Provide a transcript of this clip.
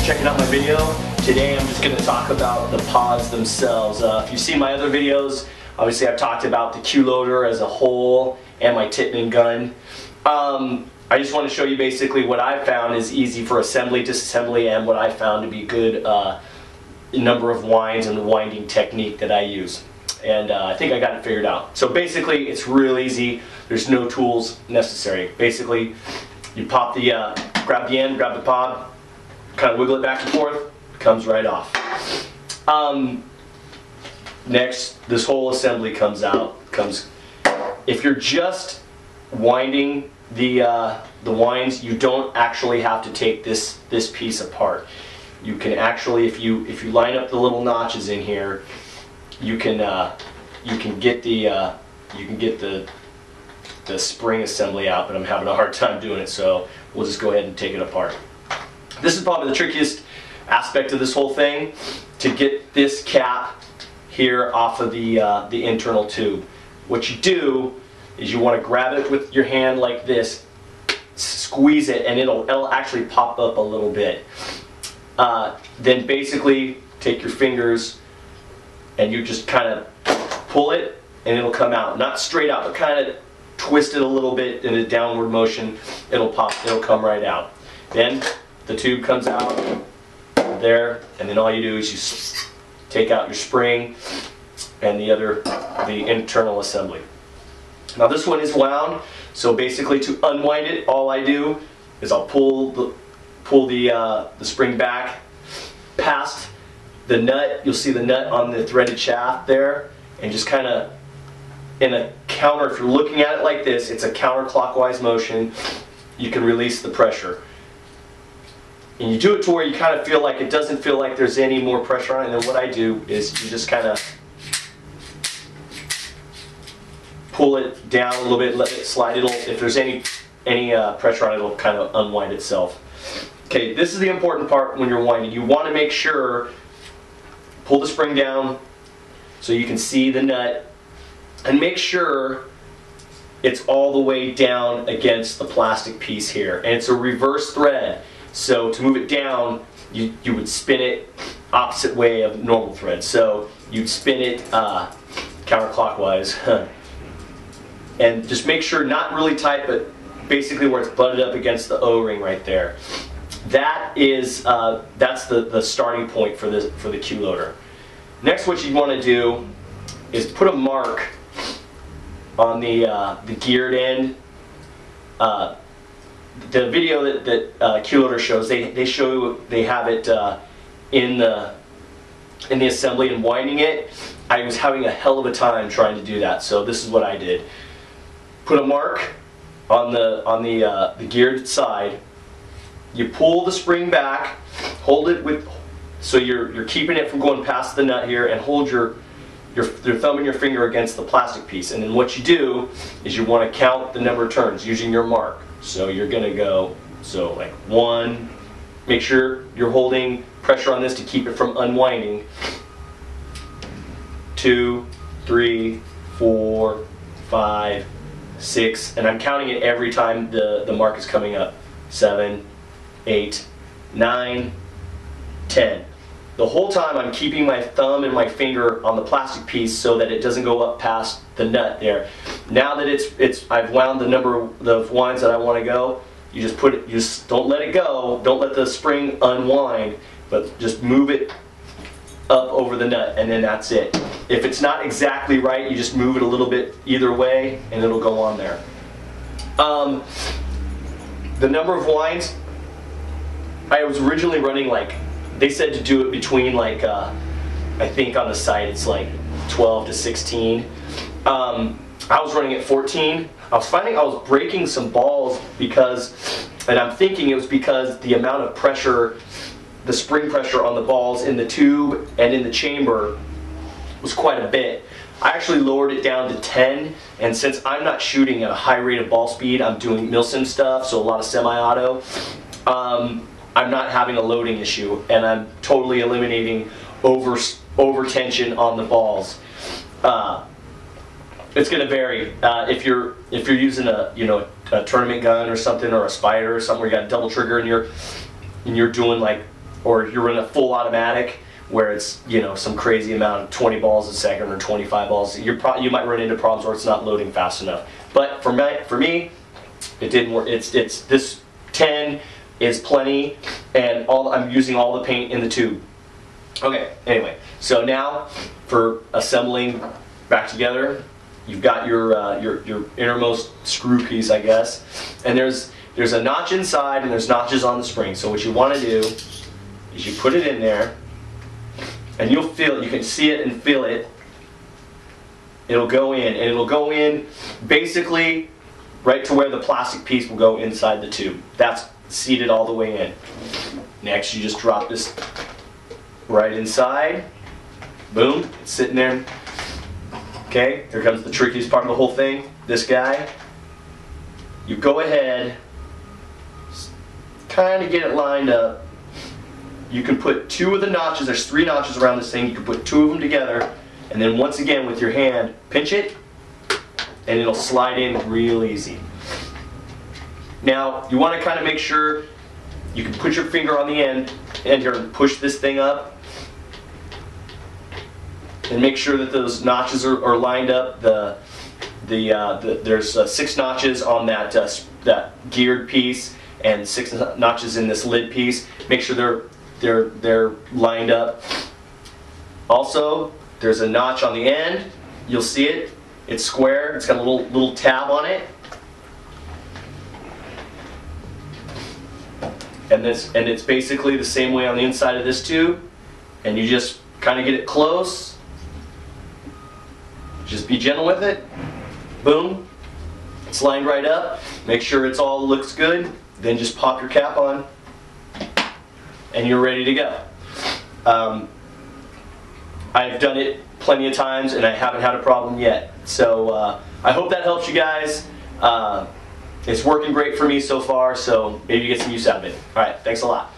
checking out my video. Today I'm just going to talk about the pods themselves. If you've seen my other videos, obviously I've talked about the qloader as a whole and my Tippmann gun. I just want to show you basically what I found is easy for assembly, disassembly, and what I found to be good number of winds and the winding technique that I use. And I think I got it figured out. So basically it's real easy. There's no tools necessary. Basically you pop the, grab the end, grab the pod, kind of wiggle it back and forth, comes right off. Next, this whole assembly comes out. If you're just winding the winds, you don't actually have to take this piece apart. You can actually, if you line up the little notches in here, you can get the spring assembly out, but I'm having a hard time doing it, so we'll just go ahead and take it apart. This is probably the trickiest aspect of this whole thing, to get this cap here off of the internal tube. What you do is you want to grab it with your hand like this, squeeze it, and it'll actually pop up a little bit. Then basically take your fingers and you just kind of pull it and it'll come out. Not straight out, but kind of twist it a little bit in a downward motion. It'll pop, it'll come right out. Then the tube comes out there, and then all you do is you take out your spring and the internal assembly. Now this one is wound, so basically to unwind it, all I do is I'll pull the spring back past the nut. You'll see the nut on the threaded shaft there, and just kind of in a counter, if you're looking at it like this, it's a counterclockwise motion. You can release the pressure. And you do it to where you kind of feel like it doesn't feel like there's any more pressure on it. And then what I do is you just kind of pull it down a little bit, let it slide. If there's any pressure on it, it'll kind of unwind itself. Okay, this is the important part when you're winding. You want to make sure, pull the spring down so you can see the nut, and make sure it's all the way down against the plastic piece here. And it's a reverse thread. So to move it down, you would spin it opposite way of normal thread. So you'd spin it counterclockwise. And just make sure, not really tight, but basically where it's butted up against the O-ring right there. That is, that's the starting point for the qloader. Next, what you want to do is put a mark on the geared end. The video that qloader shows, they have it in the assembly and winding it. I was having a hell of a time trying to do that, so this is what I did. Put a mark on the geared side. You pull the spring back, hold it with, so you're keeping it from going past the nut here, and hold your thumb and your finger against the plastic piece. And then what you do is you want to count the number of turns using your mark. So you're going to go, so like 1, make sure you're holding pressure on this to keep it from unwinding. 2, 3, 4, 5, 6, and I'm counting it every time the mark is coming up. 7, 8, 9, 10. The whole time I'm keeping my thumb and my finger on the plastic piece so that it doesn't go up past the nut there. Now that I've wound the number of winds that I want to go, you just put it, you just don't let it go, don't let the spring unwind, but just move it up over the nut, and then that's it. If it's not exactly right, you just move it a little bit either way and it'll go on there. The number of winds, I was originally running like, they said to do it between like, I think on the site it's like 12 to 16. I was running at 14. I was finding I was breaking some balls because, and I'm thinking it was because the amount of pressure, the spring pressure on the balls in the tube and in the chamber was quite a bit. I actually lowered it down to 10, and since I'm not shooting at a high rate of ball speed, I'm doing milsim stuff, so a lot of semi-auto. I'm not having a loading issue, and I'm totally eliminating over tension on the balls. It's going to vary. If you're using a tournament gun or something, or a spider or something where you got a double trigger and you're doing like or you're running a full automatic where it's, you know, some crazy amount of 20 balls a second or 25 balls, you might run into problems where it's not loading fast enough. But for me, it didn't work. It's this 10 is plenty, and I'm using all the paint in the tube. Okay, anyway, so now for assembling back together, you've got your innermost screw piece, I guess, and there's a notch inside and there's notches on the spring. So what you want to do is you put it in there, and you'll feel it. You can see it and feel it. It'll go in, and it'll go in basically right to where the plastic piece will go inside the tube. That's seated all the way in. Next, you just drop this right inside. Boom, it's sitting there. Okay, here comes the trickiest part of the whole thing. This guy, you go ahead, kind of get it lined up. You can put 2 of the notches, there's 3 notches around this thing, you can put 2 of them together, and then once again with your hand, pinch it, and it'll slide in real easy. Now, you want to kind of make sure you can put your finger on the end here and push this thing up, and make sure that those notches are lined up. There's 6 notches on that geared piece, and 6 notches in this lid piece. Make sure they're lined up. Also, there's a notch on the end. You'll see it. It's square. It's got a little tab on it. And it's basically the same way on the inside of this tube. And you just kind of get it close. Just be gentle with it. Boom. It's lined right up. Make sure it's all looks good. Then just pop your cap on, and you're ready to go. I've done it plenty of times, and I haven't had a problem yet. So I hope that helps you guys. It's working great for me so far, so maybe you get some use out of it. All right, thanks a lot.